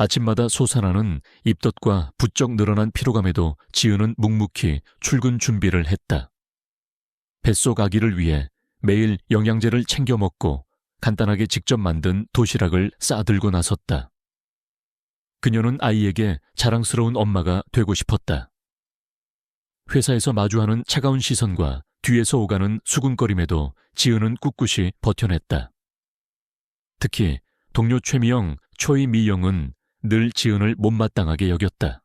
아침마다 솟아나는 입덧과 부쩍 늘어난 피로감에도 지은은 묵묵히 출근 준비를 했다. 뱃속 아기를 위해 매일 영양제를 챙겨 먹고 간단하게 직접 만든 도시락을 싸들고 나섰다. 그녀는 아이에게 자랑스러운 엄마가 되고 싶었다. 회사에서 마주하는 차가운 시선과 뒤에서 오가는 수군거림에도 지은은 꿋꿋이 버텨냈다. 특히 동료 최미영, 초이 미영은 늘 지은을 못마땅하게 여겼다.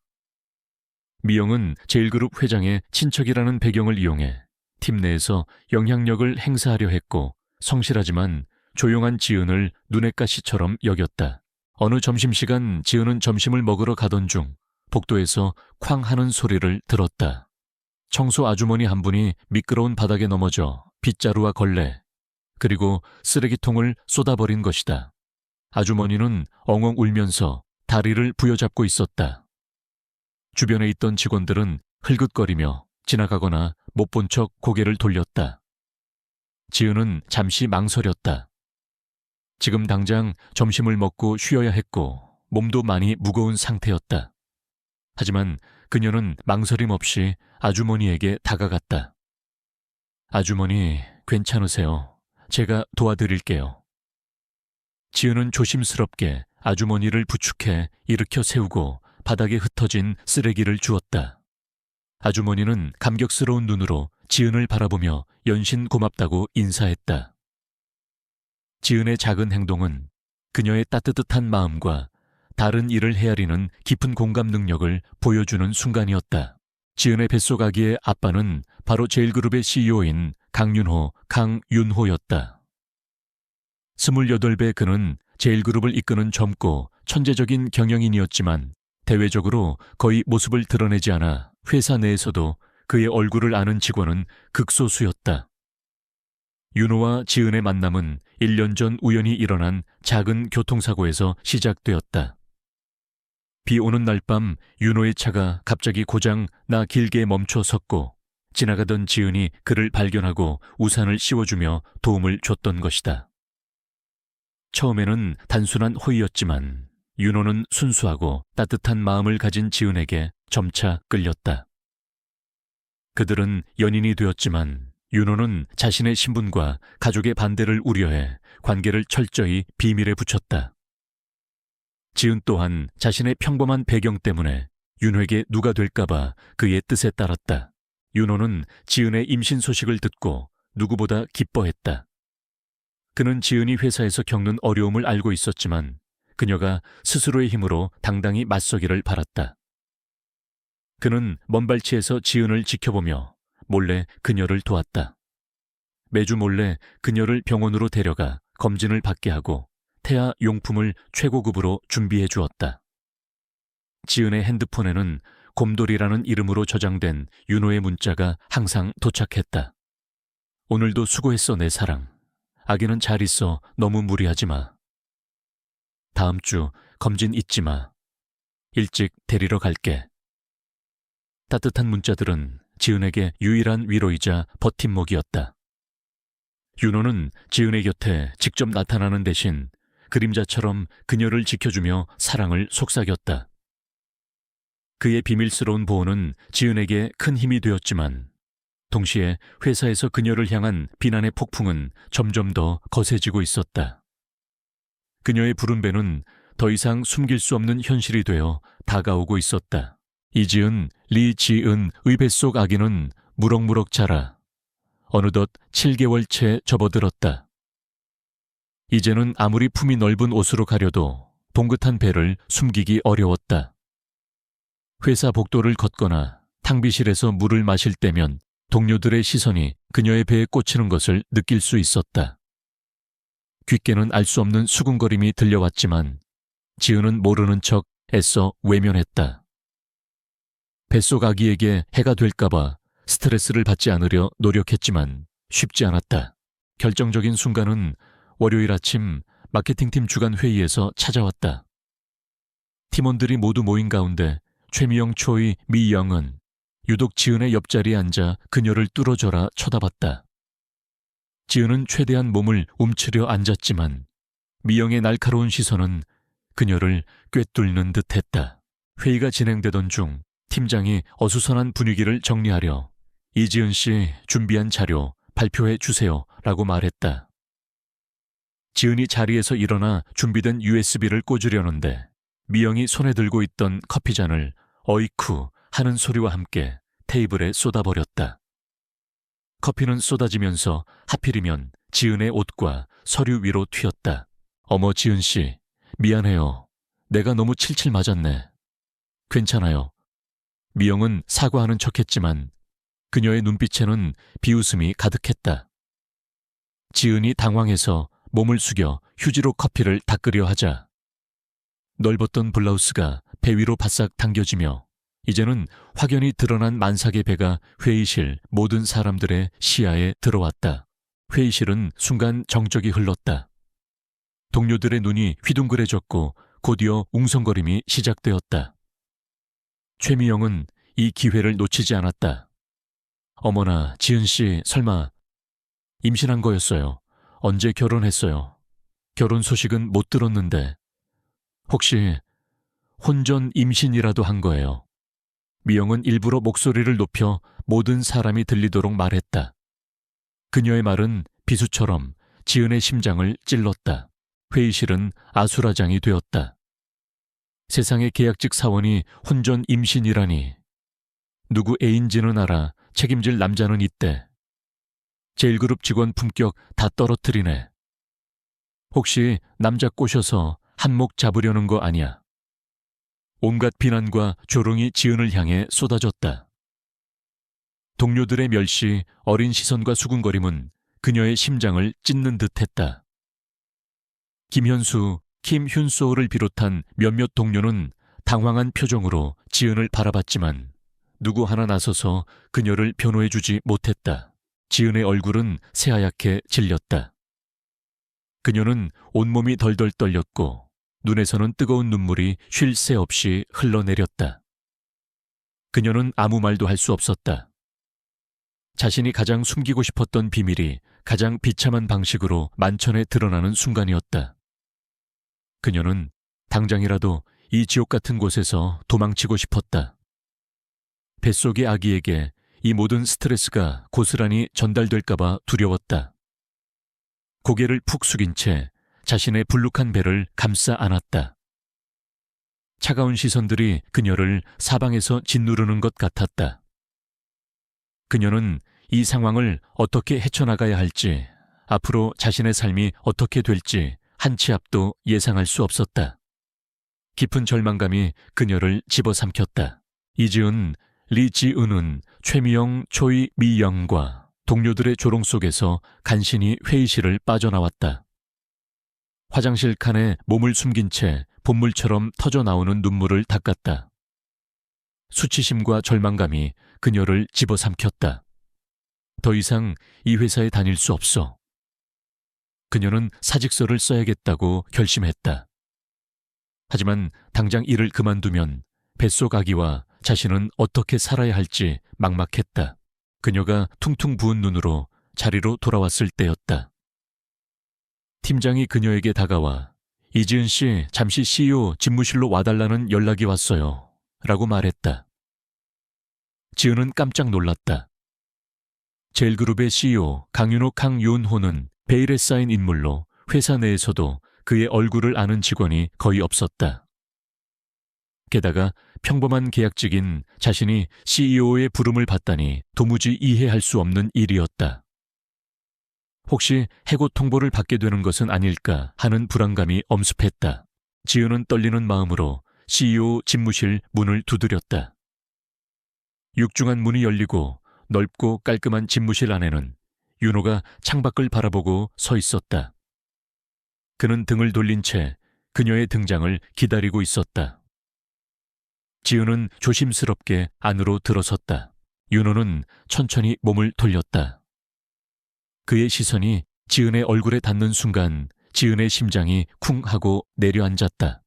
미영은 제일그룹 회장의 친척이라는 배경을 이용해 팀 내에서 영향력을 행사하려 했고 성실하지만 조용한 지은을 눈엣 가시처럼 여겼다. 어느 점심시간 지은은 점심을 먹으러 가던 중 복도에서 쾅 하는 소리를 들었다. 청소 아주머니 한 분이 미끄러운 바닥에 넘어져 빗자루와 걸레, 그리고 쓰레기통을 쏟아버린 것이다. 아주머니는 엉엉 울면서 다리를 부여잡고 있었다. 주변에 있던 직원들은 흘긋거리며 지나가거나 못 본 척 고개를 돌렸다. 지은은 잠시 망설였다. 지금 당장 점심을 먹고 쉬어야 했고 몸도 많이 무거운 상태였다. 하지만 그녀는 망설임 없이 아주머니에게 다가갔다. 아주머니, 괜찮으세요? 제가 도와드릴게요. 지은은 조심스럽게 아주머니를 부축해 일으켜 세우고 바닥에 흩어진 쓰레기를 주었다. 아주머니는 감격스러운 눈으로 지은을 바라보며 연신 고맙다고 인사했다. 지은의 작은 행동은 그녀의 따뜻한 마음과 다른 일을 헤아리는 깊은 공감 능력을 보여주는 순간이었다. 지은의 뱃속 아기의 아빠는 바로 제일그룹의 CEO인 강윤호였다. 28배 그는 제일그룹을 이끄는 젊고 천재적인 경영인이었지만 대외적으로 거의 모습을 드러내지 않아 회사 내에서도 그의 얼굴을 아는 직원은 극소수였다. 윤호와 지은의 만남은 1년 전 우연히 일어난 작은 교통사고에서 시작되었다. 비 오는 날 밤 윤호의 차가 갑자기 고장 나 길게 멈춰 섰고 지나가던 지은이 그를 발견하고 우산을 씌워주며 도움을 줬던 것이다. 처음에는 단순한 호의였지만 윤호는 순수하고 따뜻한 마음을 가진 지은에게 점차 끌렸다. 그들은 연인이 되었지만 윤호는 자신의 신분과 가족의 반대를 우려해 관계를 철저히 비밀에 붙였다. 지은 또한 자신의 평범한 배경 때문에 윤호에게 누가 될까봐 그의 뜻에 따랐다. 윤호는 지은의 임신 소식을 듣고 누구보다 기뻐했다. 그는 지은이 회사에서 겪는 어려움을 알고 있었지만 그녀가 스스로의 힘으로 당당히 맞서기를 바랐다. 그는 먼발치에서 지은을 지켜보며 몰래 그녀를 도왔다. 매주 몰래 그녀를 병원으로 데려가 검진을 받게 하고 태아 용품을 최고급으로 준비해 주었다. 지은의 핸드폰에는 곰돌이라는 이름으로 저장된 윤호의 문자가 항상 도착했다. 오늘도 수고했어 내 사랑. 아기는 잘 있어. 너무 무리하지 마. 다음 주 검진 잊지 마. 일찍 데리러 갈게. 따뜻한 문자들은 지은에게 유일한 위로이자 버팀목이었다. 윤호는 지은의 곁에 직접 나타나는 대신 그림자처럼 그녀를 지켜주며 사랑을 속삭였다. 그의 비밀스러운 보호는 지은에게 큰 힘이 되었지만 동시에 회사에서 그녀를 향한 비난의 폭풍은 점점 더 거세지고 있었다. 그녀의 부른 배는 더 이상 숨길 수 없는 현실이 되어 다가오고 있었다. 이지은, 리지은의 뱃속 아기는 무럭무럭 자라 어느덧 7개월째 접어들었다. 이제는 아무리 품이 넓은 옷으로 가려도 봉긋한 배를 숨기기 어려웠다. 회사 복도를 걷거나 탕비실에서 물을 마실 때면 동료들의 시선이 그녀의 배에 꽂히는 것을 느낄 수 있었다. 귓게는 알 수 없는 수군거림이 들려왔지만 지은은 모르는 척 애써 외면했다. 뱃속 아기에게 해가 될까봐 스트레스를 받지 않으려 노력했지만 쉽지 않았다. 결정적인 순간은 월요일 아침 마케팅팀 주간 회의에서 찾아왔다. 팀원들이 모두 모인 가운데 최미영, 초이, 미영은 유독 지은의 옆자리에 앉아 그녀를 뚫어져라 쳐다봤다. 지은은 최대한 몸을 움츠려 앉았지만 미영의 날카로운 시선은 그녀를 꿰뚫는 듯했다. 회의가 진행되던 중 팀장이 어수선한 분위기를 정리하려 이지은 씨 준비한 자료 발표해 주세요 라고 말했다. 지은이 자리에서 일어나 준비된 USB를 꽂으려는데 미영이 손에 들고 있던 커피잔을 어이쿠 하는 소리와 함께 테이블에 쏟아버렸다. 커피는 쏟아지면서 하필이면 지은의 옷과 서류 위로 튀었다. 어머 지은 씨, 미안해요. 내가 너무 칠칠 맞았네. 괜찮아요. 미영은 사과하는 척했지만 그녀의 눈빛에는 비웃음이 가득했다. 지은이 당황해서 몸을 숙여 휴지로 커피를 닦으려 하자 넓었던 블라우스가 배 위로 바싹 당겨지며 이제는 확연히 드러난 만삭의 배가 회의실 모든 사람들의 시야에 들어왔다. 회의실은 순간 정적이 흘렀다. 동료들의 눈이 휘둥그레졌고 곧이어 웅성거림이 시작되었다. 최미영은 이 기회를 놓치지 않았다. 어머나, 지은 씨 설마 임신한 거였어요. 언제 결혼했어요? 결혼 소식은 못 들었는데 혹시 혼전 임신이라도 한 거예요? 미영은 일부러 목소리를 높여 모든 사람이 들리도록 말했다. 그녀의 말은 비수처럼 지은의 심장을 찔렀다. 회의실은 아수라장이 되었다. 세상의 계약직 사원이 혼전 임신이라니. 누구 애인지는 알아 책임질 남자는 있대. 제일그룹 직원 품격 다 떨어뜨리네. 혹시 남자 꼬셔서 한몫 잡으려는 거 아니야? 온갖 비난과 조롱이 지은을 향해 쏟아졌다. 동료들의 멸시, 어린 시선과 수군거림은 그녀의 심장을 찢는 듯했다. 김현수, 김윤소를 비롯한 몇몇 동료는 당황한 표정으로 지은을 바라봤지만 누구 하나 나서서 그녀를 변호해주지 못했다. 지은의 얼굴은 새하얗게 질렸다. 그녀는 온몸이 덜덜 떨렸고 눈에서는 뜨거운 눈물이 쉴 새 없이 흘러내렸다. 그녀는 아무 말도 할 수 없었다. 자신이 가장 숨기고 싶었던 비밀이 가장 비참한 방식으로 만천에 드러나는 순간이었다. 그녀는 당장이라도 이 지옥 같은 곳에서 도망치고 싶었다. 뱃속의 아기에게 이 모든 스트레스가 고스란히 전달될까봐 두려웠다. 고개를 푹 숙인 채 자신의 불룩한 배를 감싸 안았다. 차가운 시선들이 그녀를 사방에서 짓누르는 것 같았다. 그녀는 이 상황을 어떻게 헤쳐나가야 할지, 앞으로 자신의 삶이 어떻게 될지 한 치 앞도 예상할 수 없었다. 깊은 절망감이 그녀를 집어삼켰다. 이지은, 리지은은 최미영, 초이, 미영과 동료들의 조롱 속에서 간신히 회의실을 빠져나왔다. 화장실 칸에 몸을 숨긴 채 본물처럼 터져나오는 눈물을 닦았다. 수치심과 절망감이 그녀를 집어삼켰다. 더 이상 이 회사에 다닐 수 없어. 그녀는 사직서를 써야겠다고 결심했다. 하지만 당장 일을 그만두면 뱃속 아기와 자신은 어떻게 살아야 할지 막막했다. 그녀가 퉁퉁 부은 눈으로 자리로 돌아왔을 때였다. 팀장이 그녀에게 다가와 이지은 씨 잠시 CEO 집무실로 와달라는 연락이 왔어요. 라고 말했다. 지은은 깜짝 놀랐다. 제일그룹의 CEO 강윤호는 베일에 쌓인 인물로 회사 내에서도 그의 얼굴을 아는 직원이 거의 없었다. 게다가 평범한 계약직인 자신이 CEO의 부름을 받다니 도무지 이해할 수 없는 일이었다. 혹시 해고 통보를 받게 되는 것은 아닐까 하는 불안감이 엄습했다. 지은은 떨리는 마음으로 CEO 집무실 문을 두드렸다. 육중한 문이 열리고 넓고 깔끔한 집무실 안에는 윤호가 창밖을 바라보고 서 있었다. 그는 등을 돌린 채 그녀의 등장을 기다리고 있었다. 지은은 조심스럽게 안으로 들어섰다. 윤호는 천천히 몸을 돌렸다. 그의 시선이 지은의 얼굴에 닿는 순간 지은의 심장이 쿵 하고 내려앉았다.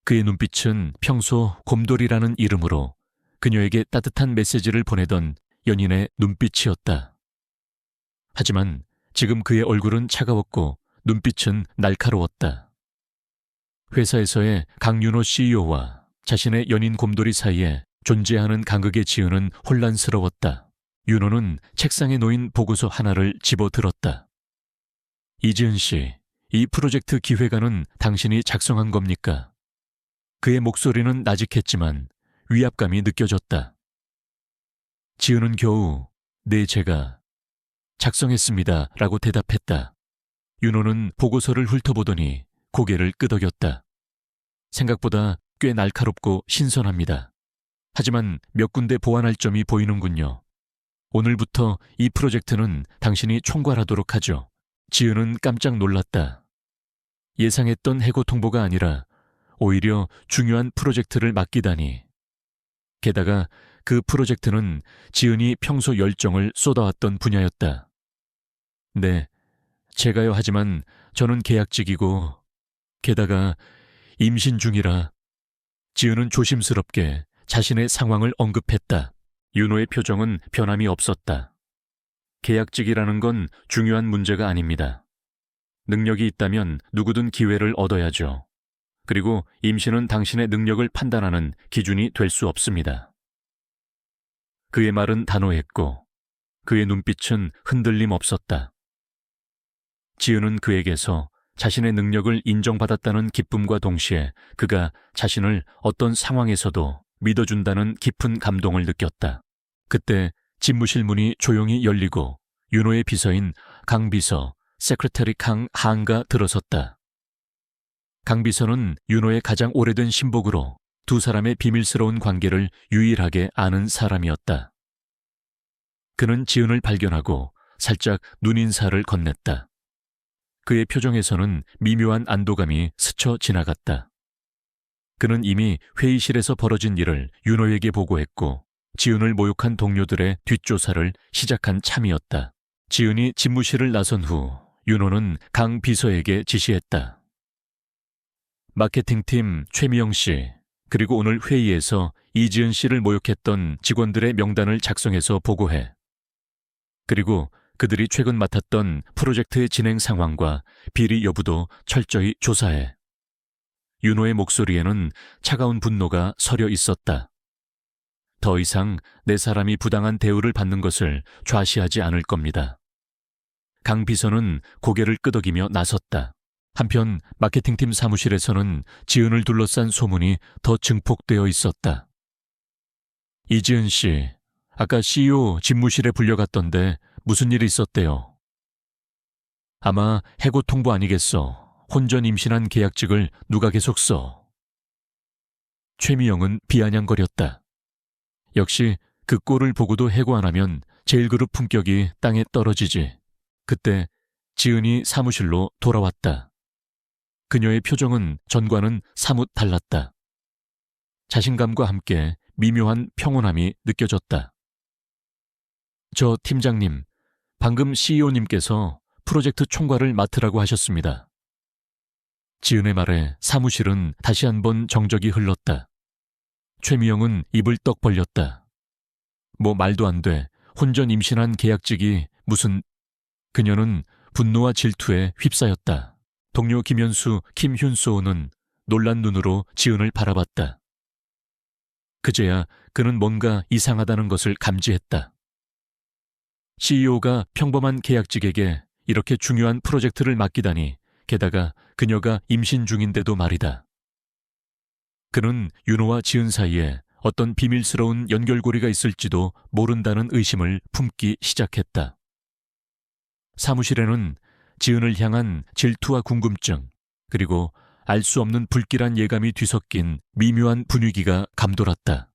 그의 눈빛은 평소 곰돌이라는 이름으로 그녀에게 따뜻한 메시지를 보내던 연인의 눈빛이었다. 하지만 지금 그의 얼굴은 차가웠고 눈빛은 날카로웠다. 회사에서의 강윤호 CEO와 자신의 연인 곰돌이 사이에 존재하는 간극의 지은은 혼란스러웠다. 윤호는 책상에 놓인 보고서 하나를 집어들었다. 이지은 씨, 이 프로젝트 기획안은 당신이 작성한 겁니까? 그의 목소리는 나직했지만 위압감이 느껴졌다. 지은은 겨우 네, 제가 작성했습니다 라고 대답했다. 윤호는 보고서를 훑어보더니 고개를 끄덕였다. 생각보다 꽤 날카롭고 신선합니다. 하지만 몇 군데 보완할 점이 보이는군요. 오늘부터 이 프로젝트는 당신이 총괄하도록 하죠. 지은은 깜짝 놀랐다. 예상했던 해고 통보가 아니라 오히려 중요한 프로젝트를 맡기다니. 게다가 그 프로젝트는 지은이 평소 열정을 쏟아왔던 분야였다. 네, 제가요. 하지만 저는 계약직이고 게다가 임신 중이라. 지은은 조심스럽게 자신의 상황을 언급했다. 윤호의 표정은 변함이 없었다. 계약직이라는 건 중요한 문제가 아닙니다. 능력이 있다면 누구든 기회를 얻어야죠. 그리고 임신은 당신의 능력을 판단하는 기준이 될 수 없습니다. 그의 말은 단호했고 그의 눈빛은 흔들림 없었다. 지은은 그에게서 자신의 능력을 인정받았다는 기쁨과 동시에 그가 자신을 어떤 상황에서도 믿어준다는 깊은 감동을 느꼈다. 그때 집무실 문이 조용히 열리고 윤호의 비서인 강 비서, 세크레터리 강 하은가 들어섰다. 강 비서는 윤호의 가장 오래된 신복으로 두 사람의 비밀스러운 관계를 유일하게 아는 사람이었다. 그는 지은을 발견하고 살짝 눈인사를 건넸다. 그의 표정에서는 미묘한 안도감이 스쳐 지나갔다. 그는 이미 회의실에서 벌어진 일을 윤호에게 보고했고 지은을 모욕한 동료들의 뒷조사를 시작한 참이었다. 지은이 집무실을 나선 후 윤호는 강 비서에게 지시했다. 마케팅팀 최미영 씨, 그리고 오늘 회의에서 이지은 씨를 모욕했던 직원들의 명단을 작성해서 보고해. 그리고 그들이 최근 맡았던 프로젝트의 진행 상황과 비리 여부도 철저히 조사해. 윤호의 목소리에는 차가운 분노가 서려 있었다. 더 이상 내 사람이 부당한 대우를 받는 것을 좌시하지 않을 겁니다. 강 비서는 고개를 끄덕이며 나섰다. 한편 마케팅팀 사무실에서는 지은을 둘러싼 소문이 더 증폭되어 있었다. 이지은 씨, 아까 CEO 집무실에 불려갔던데 무슨 일이 있었대요? 아마 해고 통보 아니겠어. 혼전 임신한 계약직을 누가 계속 써. 최미영은 비아냥거렸다. 역시 그 꼴을 보고도 해고 안 하면 제일그룹 품격이 땅에 떨어지지. 그때 지은이 사무실로 돌아왔다. 그녀의 표정은 전과는 사뭇 달랐다. 자신감과 함께 미묘한 평온함이 느껴졌다. 저 팀장님, 방금 CEO님께서 프로젝트 총괄을 맡으라고 하셨습니다. 지은의 말에 사무실은 다시 한번 정적이 흘렀다. 최미영은 입을 떡 벌렸다. 뭐 말도 안 돼. 혼전 임신한 계약직이 무슨... 그녀는 분노와 질투에 휩싸였다. 동료 김현수, 김윤소는 놀란 눈으로 지은을 바라봤다. 그제야 그는 뭔가 이상하다는 것을 감지했다. CEO가 평범한 계약직에게 이렇게 중요한 프로젝트를 맡기다니, 게다가 그녀가 임신 중인데도 말이다. 그는 윤호와 지은 사이에 어떤 비밀스러운 연결고리가 있을지도 모른다는 의심을 품기 시작했다. 사무실에는 지은을 향한 질투와 궁금증, 그리고 알 수 없는 불길한 예감이 뒤섞인 미묘한 분위기가 감돌았다.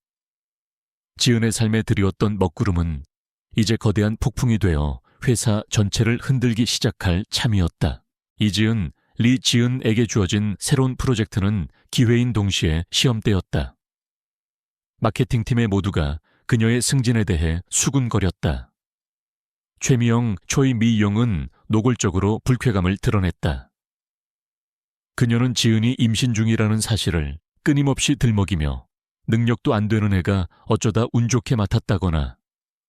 지은의 삶에 드리웠던 먹구름은 이제 거대한 폭풍이 되어 회사 전체를 흔들기 시작할 참이었다. 이지은, 리지은에게 주어진 새로운 프로젝트는 기회인 동시에 시험대였다. 마케팅팀의 모두가 그녀의 승진에 대해 수군거렸다. 최미영, 초이미용은 노골적으로 불쾌감을 드러냈다. 그녀는 지은이 임신 중이라는 사실을 끊임없이 들먹이며 능력도 안 되는 애가 어쩌다 운 좋게 맡았다거나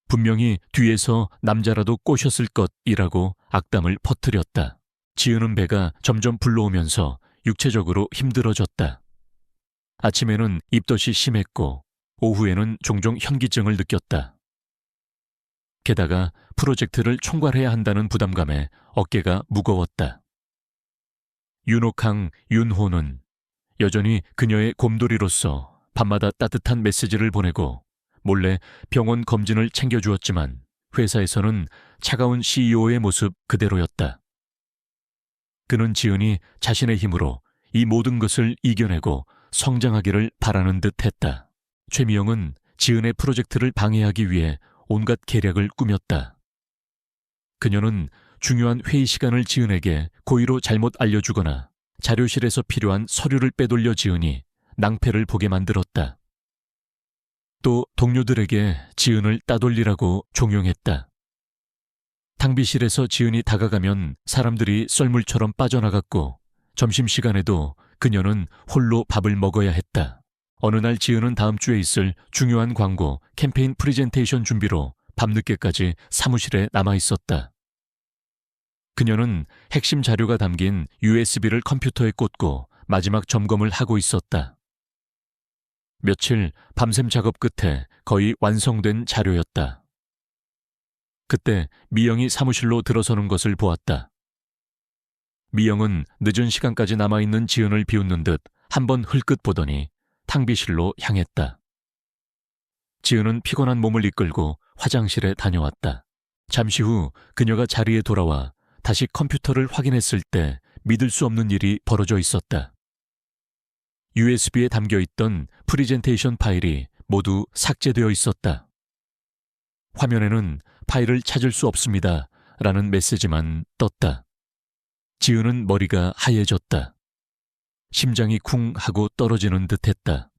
분명히 뒤에서 남자라도 꼬셨을 것이라고 악담을 퍼뜨렸다. 지은은 배가 점점 불러오면서 육체적으로 힘들어졌다. 아침에는 입덧이 심했고 오후에는 종종 현기증을 느꼈다. 게다가 프로젝트를 총괄해야 한다는 부담감에 어깨가 무거웠다. 윤옥항 윤호는 여전히 그녀의 곰돌이로서 밤마다 따뜻한 메시지를 보내고 몰래 병원 검진을 챙겨주었지만 회사에서는 차가운 CEO의 모습 그대로였다. 그는 지은이 자신의 힘으로 이 모든 것을 이겨내고 성장하기를 바라는 듯 했다. 최미영은 지은의 프로젝트를 방해하기 위해 온갖 계략을 꾸몄다. 그녀는 중요한 회의 시간을 지은에게 고의로 잘못 알려주거나 자료실에서 필요한 서류를 빼돌려 지은이 낭패를 보게 만들었다. 또 동료들에게 지은을 따돌리라고 종용했다. 탕비실에서 지은이 다가가면 사람들이 썰물처럼 빠져나갔고 점심시간에도 그녀는 홀로 밥을 먹어야 했다. 어느 날 지은은 다음 주에 있을 중요한 광고 캠페인 프리젠테이션 준비로 밤늦게까지 사무실에 남아 있었다. 그녀는 핵심 자료가 담긴 USB를 컴퓨터에 꽂고 마지막 점검을 하고 있었다. 며칠 밤샘 작업 끝에 거의 완성된 자료였다. 그때 미영이 사무실로 들어서는 것을 보았다. 미영은 늦은 시간까지 남아있는 지은을 비웃는 듯 한번 흘끗 보더니 탕비실로 향했다. 지은은 피곤한 몸을 이끌고 화장실에 다녀왔다. 잠시 후 그녀가 자리에 돌아와 다시 컴퓨터를 확인했을 때 믿을 수 없는 일이 벌어져 있었다. USB에 담겨있던 프리젠테이션 파일이 모두 삭제되어 있었다. 화면에는 파일을 찾을 수 없습니다. 라는 메시지만 떴다. 지은은 머리가 하얘졌다. 심장이 쿵 하고 떨어지는 듯했다.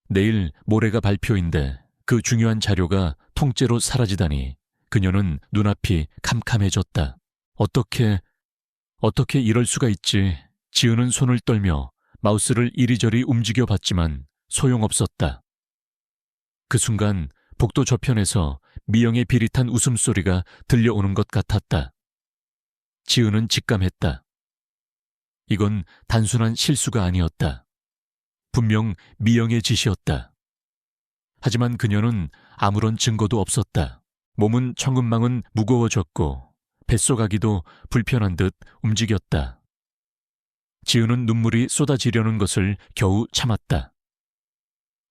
내일 모레가 발표인데 그 중요한 자료가 통째로 사라지다니 그녀는 눈앞이 캄캄해졌다. 어떻게 이럴 수가 있지. 지은은 손을 떨며 마우스를 이리저리 움직여 봤지만 소용없었다. 그 순간 복도 저편에서 미영의 비릿한 웃음소리가 들려오는 것 같았다. 지은은 직감했다. 이건 단순한 실수가 아니었다. 분명 미영의 짓이었다. 하지만 그녀는 아무런 증거도 없었다. 몸은 천근망은 무거워졌고 뱃속아기도 불편한 듯 움직였다. 지은은 눈물이 쏟아지려는 것을 겨우 참았다.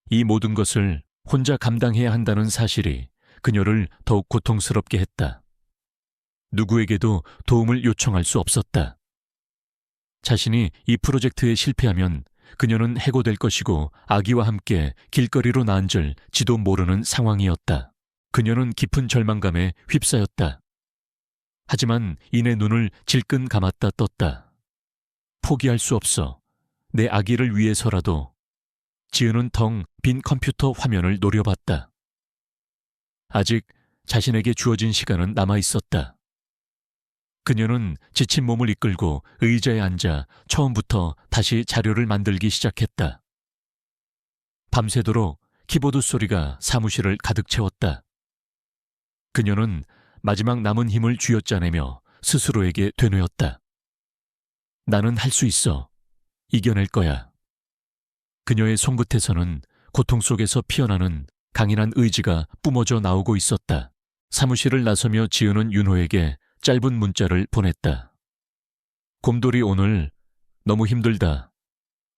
이 모든 것을 혼자 감당해야 한다는 사실이 그녀를 더욱 고통스럽게 했다. 누구에게도 도움을 요청할 수 없었다. 자신이 이 프로젝트에 실패하면 그녀는 해고될 것이고 아기와 함께 길거리로 나앉을지도 모르는 상황이었다. 그녀는 깊은 절망감에 휩싸였다. 하지만 이내 눈을 질끈 감았다 떴다. 포기할 수 없어. 내 아기를 위해서라도. 지은은 텅 빈 컴퓨터 화면을 노려봤다. 아직 자신에게 주어진 시간은 남아 있었다. 그녀는 지친 몸을 이끌고 의자에 앉아 처음부터 다시 자료를 만들기 시작했다. 밤새도록 키보드 소리가 사무실을 가득 채웠다. 그녀는 마지막 남은 힘을 쥐어짜내며 스스로에게 되뇌었다. 나는 할 수 있어. 이겨낼 거야. 그녀의 손끝에서는 고통 속에서 피어나는 강인한 의지가 뿜어져 나오고 있었다. 사무실을 나서며 지은은 윤호에게 짧은 문자를 보냈다. 곰돌이 오늘 너무 힘들다.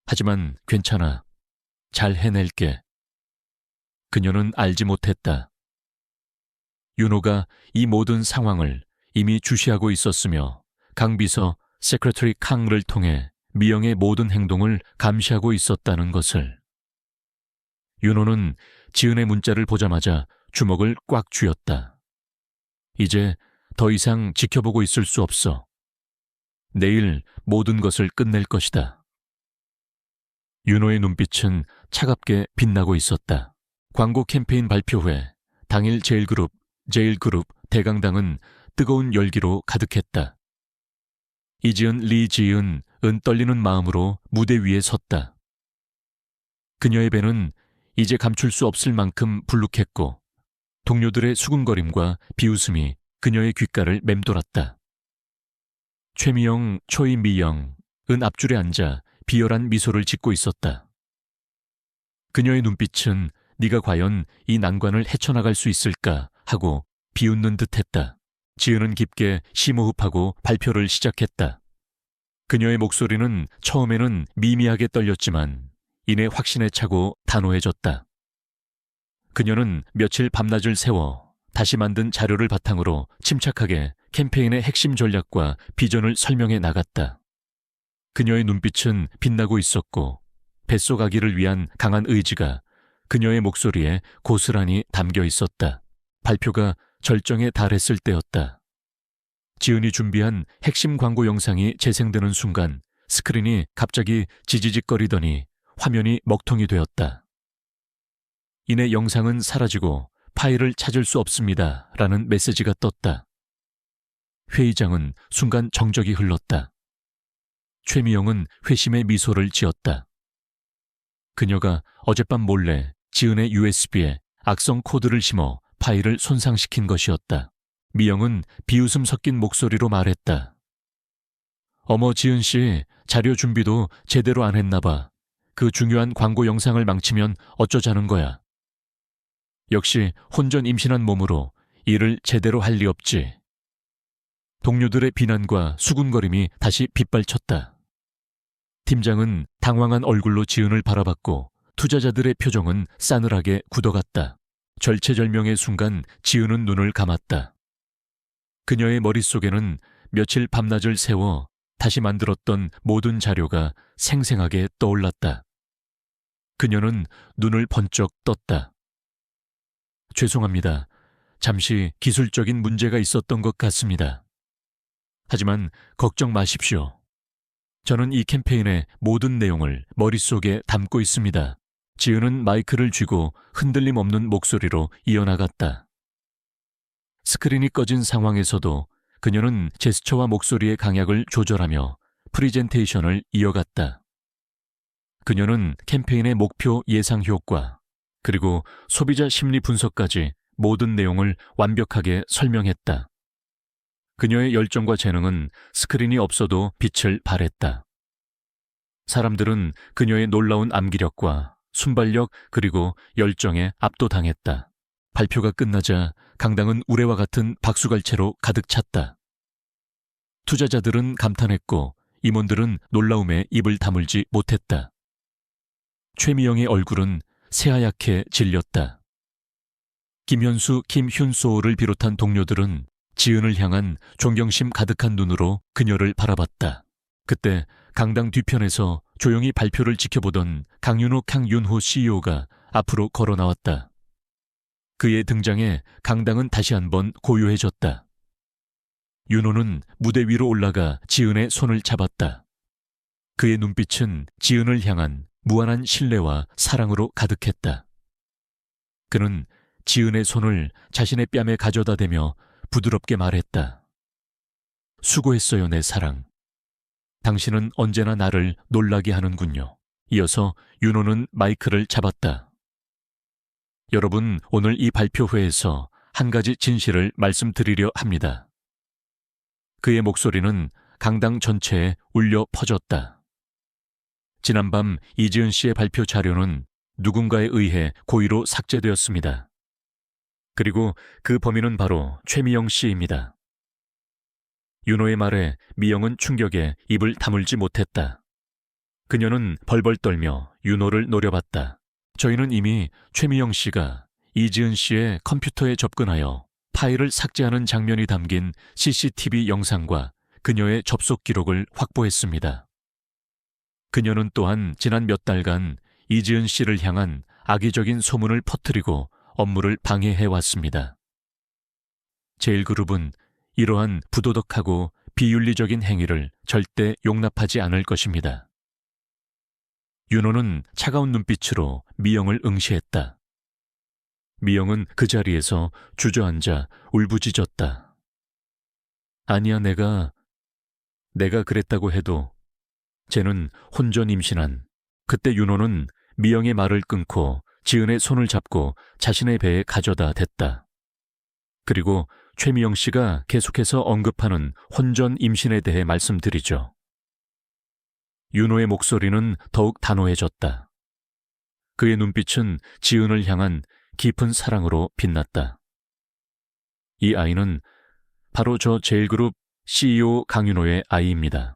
하지만 괜찮아. 잘 해낼게. 그녀는 알지 못했다. 윤호가 이 모든 상황을 이미 주시하고 있었으며 강비서 세크레터리 캉을 통해 미영의 모든 행동을 감시하고 있었다는 것을. 윤호는 지은의 문자를 보자마자 주먹을 꽉 쥐었다. 이제 더 이상 지켜보고 있을 수 없어. 내일 모든 것을 끝낼 것이다. 윤호의 눈빛은 차갑게 빛나고 있었다. 광고 캠페인 발표 후에 당일 제일그룹 대강당은 뜨거운 열기로 가득했다. 이지은 리지은은 떨리는 마음으로 무대 위에 섰다. 그녀의 배는 이제 감출 수 없을 만큼 불룩했고 동료들의 수군거림과 비웃음이 그녀의 귓가를 맴돌았다. 최미영, 초이미영, 은 앞줄에 앉아 비열한 미소를 짓고 있었다. 그녀의 눈빛은 네가 과연 이 난관을 헤쳐나갈 수 있을까 하고 비웃는 듯했다. 지은은 깊게 심호흡하고 발표를 시작했다. 그녀의 목소리는 처음에는 미미하게 떨렸지만 이내 확신에 차고 단호해졌다. 그녀는 며칠 밤낮을 세워 다시 만든 자료를 바탕으로 침착하게 캠페인의 핵심 전략과 비전을 설명해 나갔다. 그녀의 눈빛은 빛나고 있었고 뱃속 아기를 위한 강한 의지가 그녀의 목소리에 고스란히 담겨 있었다. 발표가 절정에 달했을 때였다. 지은이 준비한 핵심 광고 영상이 재생되는 순간 스크린이 갑자기 지지직거리더니 화면이 먹통이 되었다. 이내 영상은 사라지고 파일을 찾을 수 없습니다. 라는 메시지가 떴다. 회의장은 순간 정적이 흘렀다. 최미영은 회심의 미소를 지었다. 그녀가 어젯밤 몰래 지은의 USB에 악성 코드를 심어 파일을 손상시킨 것이었다. 미영은 비웃음 섞인 목소리로 말했다. 어머 지은 씨, 자료 준비도 제대로 안 했나 봐. 그 중요한 광고 영상을 망치면 어쩌자는 거야. 역시 혼전 임신한 몸으로 일을 제대로 할 리 없지. 동료들의 비난과 수군거림이 다시 빗발쳤다. 팀장은 당황한 얼굴로 지은을 바라봤고 투자자들의 표정은 싸늘하게 굳어갔다. 절체절명의 순간 지은은 눈을 감았다. 그녀의 머릿속에는 며칠 밤낮을 세워 다시 만들었던 모든 자료가 생생하게 떠올랐다. 그녀는 눈을 번쩍 떴다. 죄송합니다. 잠시 기술적인 문제가 있었던 것 같습니다. 하지만 걱정 마십시오. 저는 이 캠페인의 모든 내용을 머릿속에 담고 있습니다. 지은은 마이크를 쥐고 흔들림 없는 목소리로 이어나갔다. 스크린이 꺼진 상황에서도 그녀는 제스처와 목소리의 강약을 조절하며 프리젠테이션을 이어갔다. 그녀는 캠페인의 목표 예상 효과, 그리고 소비자 심리 분석까지 모든 내용을 완벽하게 설명했다. 그녀의 열정과 재능은 스크린이 없어도 빛을 발했다. 사람들은 그녀의 놀라운 암기력과 순발력 그리고 열정에 압도당했다. 발표가 끝나자 강당은 우레와 같은 박수갈채로 가득 찼다. 투자자들은 감탄했고 임원들은 놀라움에 입을 다물지 못했다. 최미영의 얼굴은 새하얗게 질렸다. 김현수, 김윤소를 비롯한 동료들은 지은을 향한 존경심 가득한 눈으로 그녀를 바라봤다. 그때 강당 뒤편에서 조용히 발표를 지켜보던 강윤호, 강윤호 CEO가 앞으로 걸어 나왔다. 그의 등장에 강당은 다시 한번 고요해졌다. 윤호는 무대 위로 올라가 지은의 손을 잡았다. 그의 눈빛은 지은을 향한 무한한 신뢰와 사랑으로 가득했다. 그는 지은의 손을 자신의 뺨에 가져다 대며 부드럽게 말했다. 수고했어요, 내 사랑. 당신은 언제나 나를 놀라게 하는군요. 이어서 윤호는 마이크를 잡았다. 여러분, 오늘 이 발표회에서 한 가지 진실을 말씀드리려 합니다. 그의 목소리는 강당 전체에 울려 퍼졌다. 지난밤 이지은 씨의 발표 자료는 누군가에 의해 고의로 삭제되었습니다. 그리고 그 범인은 바로 최미영 씨입니다. 윤호의 말에 미영은 충격에 입을 다물지 못했다. 그녀는 벌벌 떨며 윤호를 노려봤다. 저희는 이미 최미영 씨가 이지은 씨의 컴퓨터에 접근하여 파일을 삭제하는 장면이 담긴 CCTV 영상과 그녀의 접속 기록을 확보했습니다. 그녀는 또한 지난 몇 달간 이지은 씨를 향한 악의적인 소문을 퍼뜨리고 업무를 방해해왔습니다. 제일그룹은 이러한 부도덕하고 비윤리적인 행위를 절대 용납하지 않을 것입니다. 윤호는 차가운 눈빛으로 미영을 응시했다. 미영은 그 자리에서 주저앉아 울부짖었다. 아니야, 내가 그랬다고 해도 쟤는 혼전 임신한. 그때 윤호는 미영의 말을 끊고 지은의 손을 잡고 자신의 배에 가져다 댔다. 그리고 최미영 씨가 계속해서 언급하는 혼전 임신에 대해 말씀드리죠. 윤호의 목소리는 더욱 단호해졌다. 그의 눈빛은 지은을 향한 깊은 사랑으로 빛났다. 이 아이는 바로 저 제일그룹 CEO 강윤호의 아이입니다.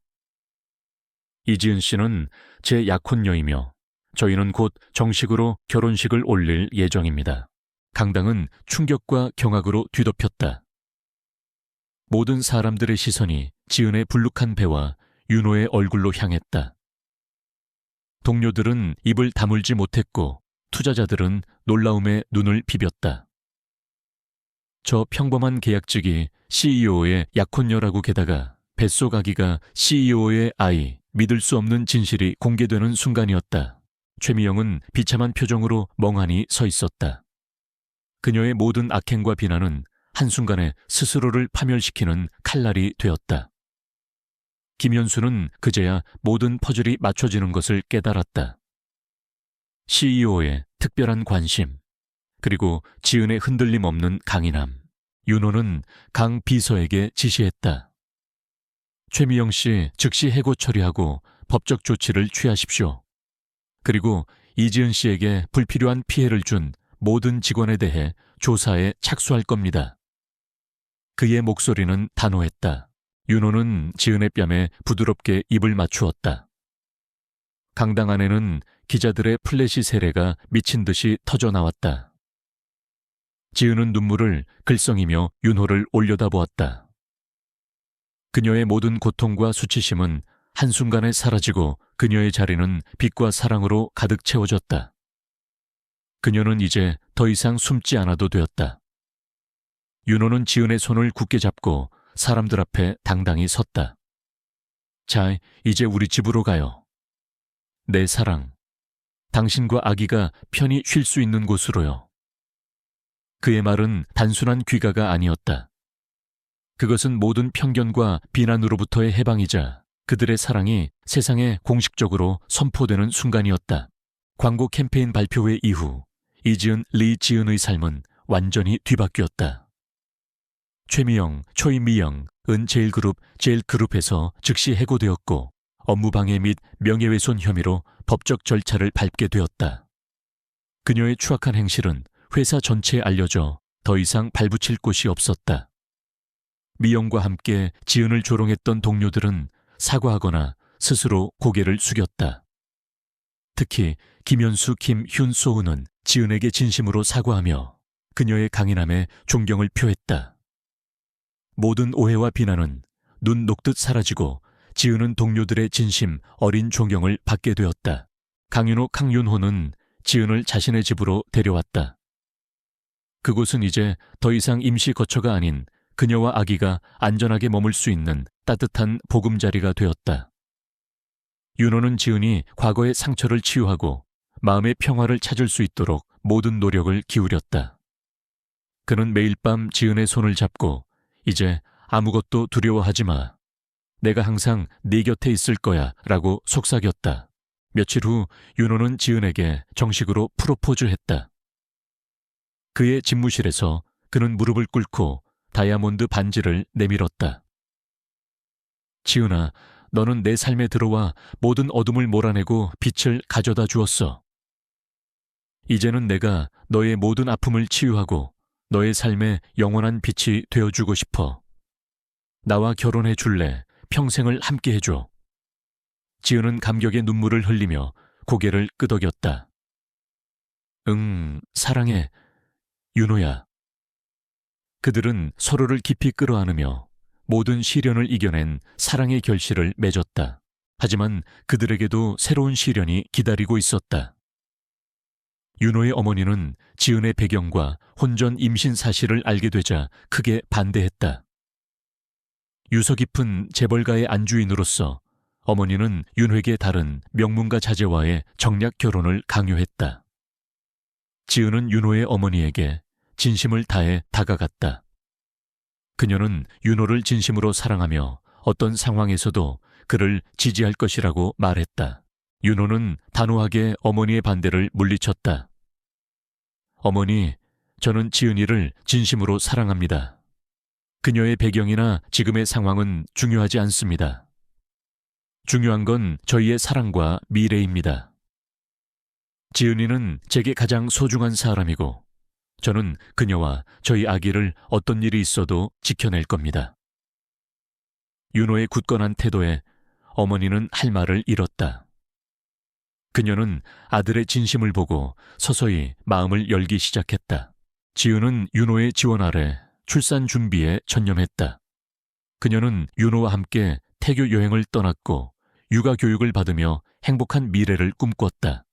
이지은 씨는 제 약혼녀이며 저희는 곧 정식으로 결혼식을 올릴 예정입니다. 강당은 충격과 경악으로 뒤덮였다. 모든 사람들의 시선이 지은의 불룩한 배와 윤호의 얼굴로 향했다. 동료들은 입을 다물지 못했고 투자자들은 놀라움에 눈을 비볐다. 저 평범한 계약직이 CEO의 약혼녀라고 게다가 뱃속 아기가 CEO의 아이, 믿을 수 없는 진실이 공개되는 순간이었다. 최미영은 비참한 표정으로 멍하니 서 있었다. 그녀의 모든 악행과 비난은 한순간에 스스로를 파멸시키는 칼날이 되었다. 김현수는 그제야 모든 퍼즐이 맞춰지는 것을 깨달았다. CEO의 특별한 관심, 그리고 지은의 흔들림 없는 강인함. 윤호는 강 비서에게 지시했다. 최미영 씨 즉시 해고 처리하고 법적 조치를 취하십시오. 그리고 이지은 씨에게 불필요한 피해를 준 모든 직원에 대해 조사에 착수할 겁니다. 그의 목소리는 단호했다. 윤호는 지은의 뺨에 부드럽게 입을 맞추었다. 강당 안에는 기자들의 플래시 세례가 미친 듯이 터져나왔다. 지은은 눈물을 글썽이며 윤호를 올려다보았다. 그녀의 모든 고통과 수치심은 한순간에 사라지고 그녀의 자리는 빛과 사랑으로 가득 채워졌다. 그녀는 이제 더 이상 숨지 않아도 되었다. 윤호는 지은의 손을 굳게 잡고 사람들 앞에 당당히 섰다. 자, 이제 우리 집으로 가요. 내 사랑, 당신과 아기가 편히 쉴 수 있는 곳으로요. 그의 말은 단순한 귀가가 아니었다. 그것은 모든 편견과 비난으로부터의 해방이자 그들의 사랑이 세상에 공식적으로 선포되는 순간이었다. 광고 캠페인 발표회 이후 이지은, 리지은의 삶은 완전히 뒤바뀌었다. 최미영, 초이미영, 제일그룹, 제일그룹에서 즉시 해고되었고 업무방해 및 명예훼손 혐의로 법적 절차를 밟게 되었다. 그녀의 추악한 행실은 회사 전체에 알려져 더 이상 발붙일 곳이 없었다. 미영과 함께 지은을 조롱했던 동료들은 사과하거나 스스로 고개를 숙였다. 특히 김현수, 김윤소은은 지은에게 진심으로 사과하며 그녀의 강인함에 존경을 표했다. 모든 오해와 비난은 눈 녹듯 사라지고 지은은 동료들의 진심 어린 존경을 받게 되었다. 강윤호, 강윤호는 지은을 자신의 집으로 데려왔다. 그곳은 이제 더 이상 임시 거처가 아닌 그녀와 아기가 안전하게 머물 수 있는 따뜻한 보금자리가 되었다. 윤호는 지은이 과거의 상처를 치유하고 마음의 평화를 찾을 수 있도록 모든 노력을 기울였다. 그는 매일 밤 지은의 손을 잡고 이제 아무것도 두려워하지 마. 내가 항상 네 곁에 있을 거야 라고 속삭였다. 며칠 후 윤호는 지은에게 정식으로 프로포즈했다. 그의 집무실에서 그는 무릎을 꿇고 다이아몬드 반지를 내밀었다. 지은아, 너는 내 삶에 들어와 모든 어둠을 몰아내고 빛을 가져다 주었어. 이제는 내가 너의 모든 아픔을 치유하고 너의 삶에 영원한 빛이 되어주고 싶어. 나와 결혼해 줄래? 평생을 함께 해줘. 지은은 감격의 눈물을 흘리며 고개를 끄덕였다. 응, 사랑해. 윤호야. 그들은 서로를 깊이 끌어안으며 모든 시련을 이겨낸 사랑의 결실을 맺었다. 하지만 그들에게도 새로운 시련이 기다리고 있었다. 윤호의 어머니는 지은의 배경과 혼전 임신 사실을 알게 되자 크게 반대했다. 유서 깊은 재벌가의 안주인으로서 어머니는 윤회계 다른 명문가 자제와의 정략 결혼을 강요했다. 지은은 윤호의 어머니에게 진심을 다해 다가갔다. 그녀는 윤호를 진심으로 사랑하며 어떤 상황에서도 그를 지지할 것이라고 말했다. 윤호는 단호하게 어머니의 반대를 물리쳤다. 어머니, 저는 지은이를 진심으로 사랑합니다. 그녀의 배경이나 지금의 상황은 중요하지 않습니다. 중요한 건 저희의 사랑과 미래입니다. 지은이는 제게 가장 소중한 사람이고 저는 그녀와 저희 아기를 어떤 일이 있어도 지켜낼 겁니다. 윤호의 굳건한 태도에 어머니는 할 말을 잃었다. 그녀는 아들의 진심을 보고 서서히 마음을 열기 시작했다. 지은은 윤호의 지원 아래 출산 준비에 전념했다. 그녀는 윤호와 함께 태교 여행을 떠났고 육아 교육을 받으며 행복한 미래를 꿈꿨다.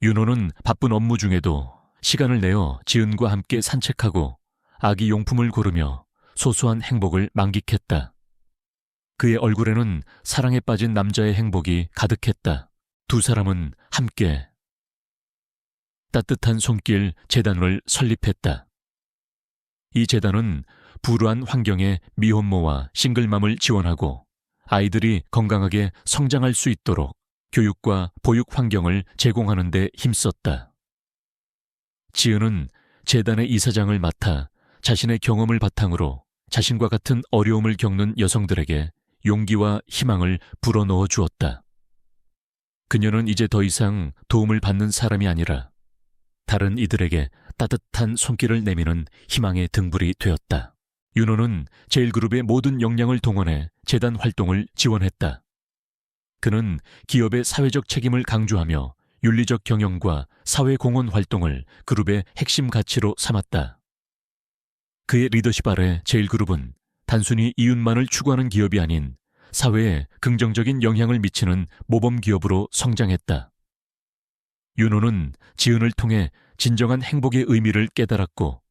윤호는 바쁜 업무 중에도 시간을 내어 지은과 함께 산책하고 아기 용품을 고르며 소소한 행복을 만끽했다. 그의 얼굴에는 사랑에 빠진 남자의 행복이 가득했다. 두 사람은 함께 따뜻한 손길 재단을 설립했다. 이 재단은 불우한 환경의 미혼모와 싱글맘을 지원하고 아이들이 건강하게 성장할 수 있도록 교육과 보육 환경을 제공하는 데 힘썼다. 지은은 재단의 이사장을 맡아 자신의 경험을 바탕으로 자신과 같은 어려움을 겪는 여성들에게 용기와 희망을 불어넣어 주었다. 그녀는 이제 더 이상 도움을 받는 사람이 아니라 다른 이들에게 따뜻한 손길을 내미는 희망의 등불이 되었다. 윤호는 제일그룹의 모든 역량을 동원해 재단 활동을 지원했다. 그는 기업의 사회적 책임을 강조하며 윤리적 경영과 사회공헌 활동을 그룹의 핵심 가치로 삼았다. 그의 리더십 아래 제일그룹은 단순히 이윤만을 추구하는 기업이 아닌 사회에 긍정적인 영향을 미치는 모범기업으로 성장했다. 윤호는 지은을 통해 진정한 행복의 의미를 깨달았고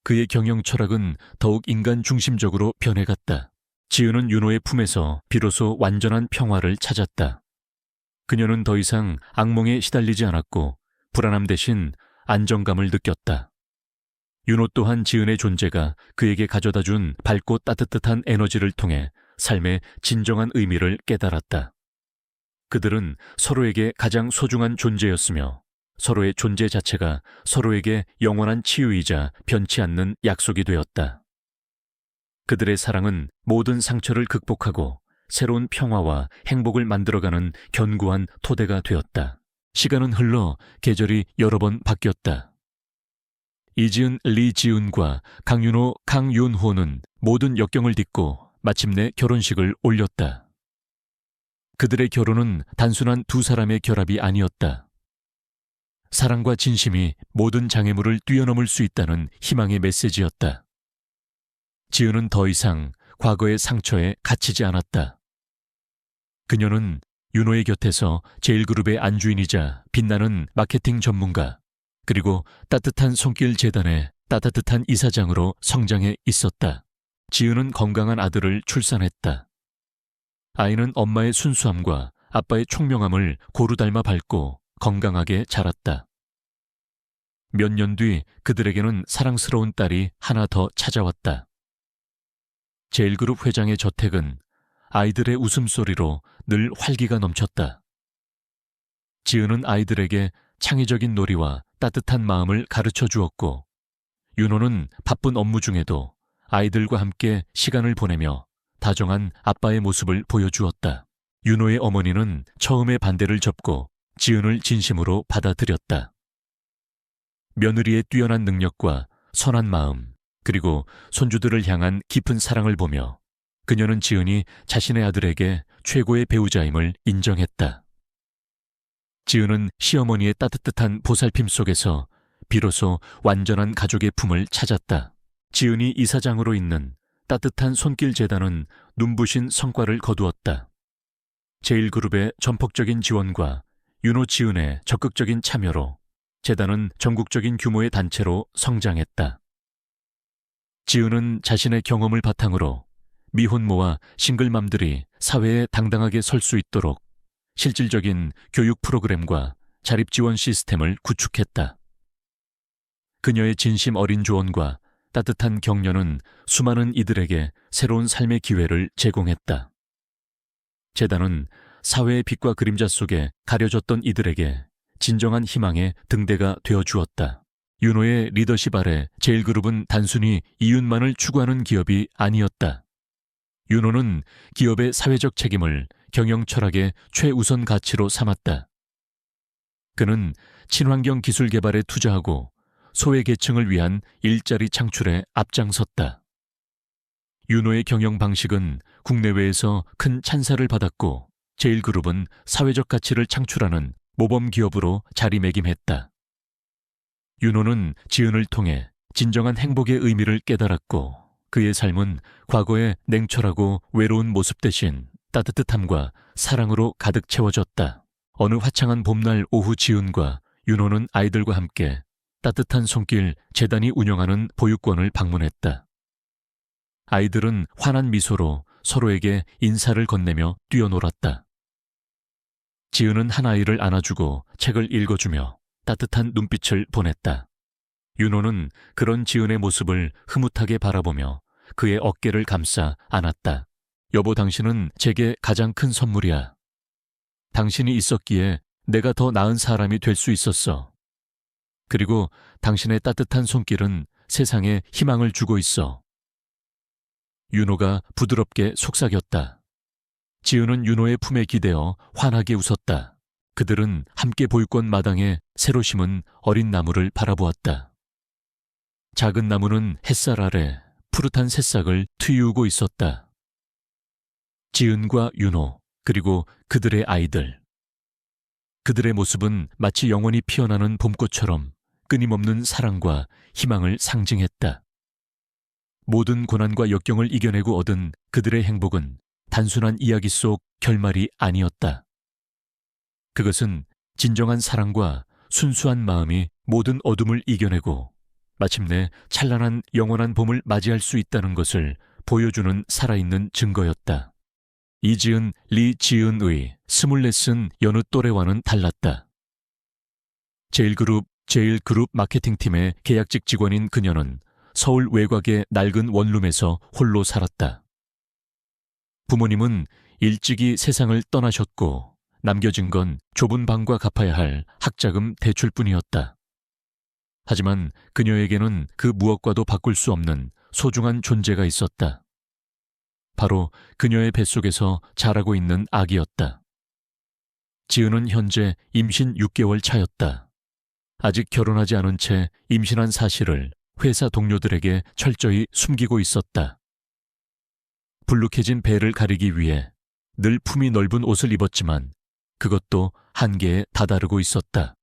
그의 경영 철학은 더욱 인간 중심적으로 변해갔다. 지은은 윤호의 품에서 비로소 완전한 평화를 찾았다. 그녀는 더 이상 악몽에 시달리지 않았고 불안함 대신 안정감을 느꼈다. 윤호 또한 지은의 존재가 그에게 가져다준 밝고 따뜻한 에너지를 통해 삶의 진정한 의미를 깨달았다. 그들은 서로에게 가장 소중한 존재였으며 서로의 존재 자체가 서로에게 영원한 치유이자 변치 않는 약속이 되었다. 그들의 사랑은 모든 상처를 극복하고 새로운 평화와 행복을 만들어가는 견고한 토대가 되었다. 시간은 흘러 계절이 여러 번 바뀌었다. 이지은, 리지은과 강윤호, 강윤호는 모든 역경을 딛고 마침내 결혼식을 올렸다. 그들의 결혼은 단순한 두 사람의 결합이 아니었다. 사랑과 진심이 모든 장애물을 뛰어넘을 수 있다는 희망의 메시지였다. 지은은 더 이상 과거의 상처에 갇히지 않았다. 그녀는 윤호의 곁에서 제일그룹의 안주인이자 빛나는 마케팅 전문가, 그리고 따뜻한 손길 재단의 따뜻한 이사장으로 성장해 있었다. 지은은 건강한 아들을 출산했다. 아이는 엄마의 순수함과 아빠의 총명함을 고루 닮아 밝고 건강하게 자랐다. 몇 년 뒤 그들에게는 사랑스러운 딸이 하나 더 찾아왔다. 제일그룹 회장의 저택은 아이들의 웃음소리로 늘 활기가 넘쳤다. 지은은 아이들에게 창의적인 놀이와 따뜻한 마음을 가르쳐 주었고, 윤호는 바쁜 업무 중에도 아이들과 함께 시간을 보내며 다정한 아빠의 모습을 보여주었다. 윤호의 어머니는 처음에 반대를 접고 지은을 진심으로 받아들였다. 며느리의 뛰어난 능력과 선한 마음, 그리고 손주들을 향한 깊은 사랑을 보며 그녀는 지은이 자신의 아들에게 최고의 배우자임을 인정했다. 지은은 시어머니의 따뜻한 보살핌 속에서 비로소 완전한 가족의 품을 찾았다. 지은이 이사장으로 있는 따뜻한 손길 재단은 눈부신 성과를 거두었다. 제일그룹의 전폭적인 지원과 윤호 지은의 적극적인 참여로 재단은 전국적인 규모의 단체로 성장했다. 지은은 자신의 경험을 바탕으로 미혼모와 싱글맘들이 사회에 당당하게 설 수 있도록 실질적인 교육 프로그램과 자립지원 시스템을 구축했다. 그녀의 진심 어린 조언과 따뜻한 격려는 수많은 이들에게 새로운 삶의 기회를 제공했다. 재단은 사회의 빛과 그림자 속에 가려졌던 이들에게 진정한 희망의 등대가 되어주었다. 윤호의 리더십 아래 제일그룹은 단순히 이윤만을 추구하는 기업이 아니었다. 윤호는 기업의 사회적 책임을 경영 철학의 최우선 가치로 삼았다. 그는 친환경 기술 개발에 투자하고 소외계층을 위한 일자리 창출에 앞장섰다. 윤호의 경영 방식은 국내외에서 큰 찬사를 받았고 제일그룹은 사회적 가치를 창출하는 모범 기업으로 자리매김했다. 윤호는 지은을 통해 진정한 행복의 의미를 깨달았고 그의 삶은 과거의 냉철하고 외로운 모습 대신 따뜻함과 사랑으로 가득 채워졌다. 어느 화창한 봄날 오후 지은과 윤호는 아이들과 함께 따뜻한 손길 재단이 운영하는 보육원을 방문했다. 아이들은 환한 미소로 서로에게 인사를 건네며 뛰어놀았다. 지은은 한 아이를 안아주고 책을 읽어주며 따뜻한 눈빛을 보냈다. 윤호는 그런 지은의 모습을 흐뭇하게 바라보며 그의 어깨를 감싸 안았다. 여보, 당신은 제게 가장 큰 선물이야. 당신이 있었기에 내가 더 나은 사람이 될 수 있었어. 그리고 당신의 따뜻한 손길은 세상에 희망을 주고 있어. 윤호가 부드럽게 속삭였다. 지은은 윤호의 품에 기대어 환하게 웃었다. 그들은 함께 보육원 마당에 새로 심은 어린 나무를 바라보았다. 작은 나무는 햇살 아래 푸릇한 새싹을 트이우고 있었다. 지은과 윤호, 그리고 그들의 아이들. 그들의 모습은 마치 영원히 피어나는 봄꽃처럼 끊임없는 사랑과 희망을 상징했다. 모든 고난과 역경을 이겨내고 얻은 그들의 행복은 단순한 이야기 속 결말이 아니었다. 그것은 진정한 사랑과 순수한 마음이 모든 어둠을 이겨내고 마침내 찬란한 영원한 봄을 맞이할 수 있다는 것을 보여주는 살아있는 증거였다. 이지은, 리지은의 24쓴 여느 또래와는 달랐다. 제일그룹 마케팅팀의 계약직 직원인 그녀는 서울 외곽의 낡은 원룸에서 홀로 살았다. 부모님은 일찍이 세상을 떠나셨고 남겨진 건 좁은 방과 갚아야 할 학자금 대출뿐이었다. 하지만 그녀에게는 그 무엇과도 바꿀 수 없는 소중한 존재가 있었다. 바로 그녀의 뱃속에서 자라고 있는 아기였다. 지은은 현재 임신 6개월 차였다. 아직 결혼하지 않은 채 임신한 사실을 회사 동료들에게 철저히 숨기고 있었다. 불룩해진 배를 가리기 위해 늘 품이 넓은 옷을 입었지만 그것도 한계에 다다르고 있었다.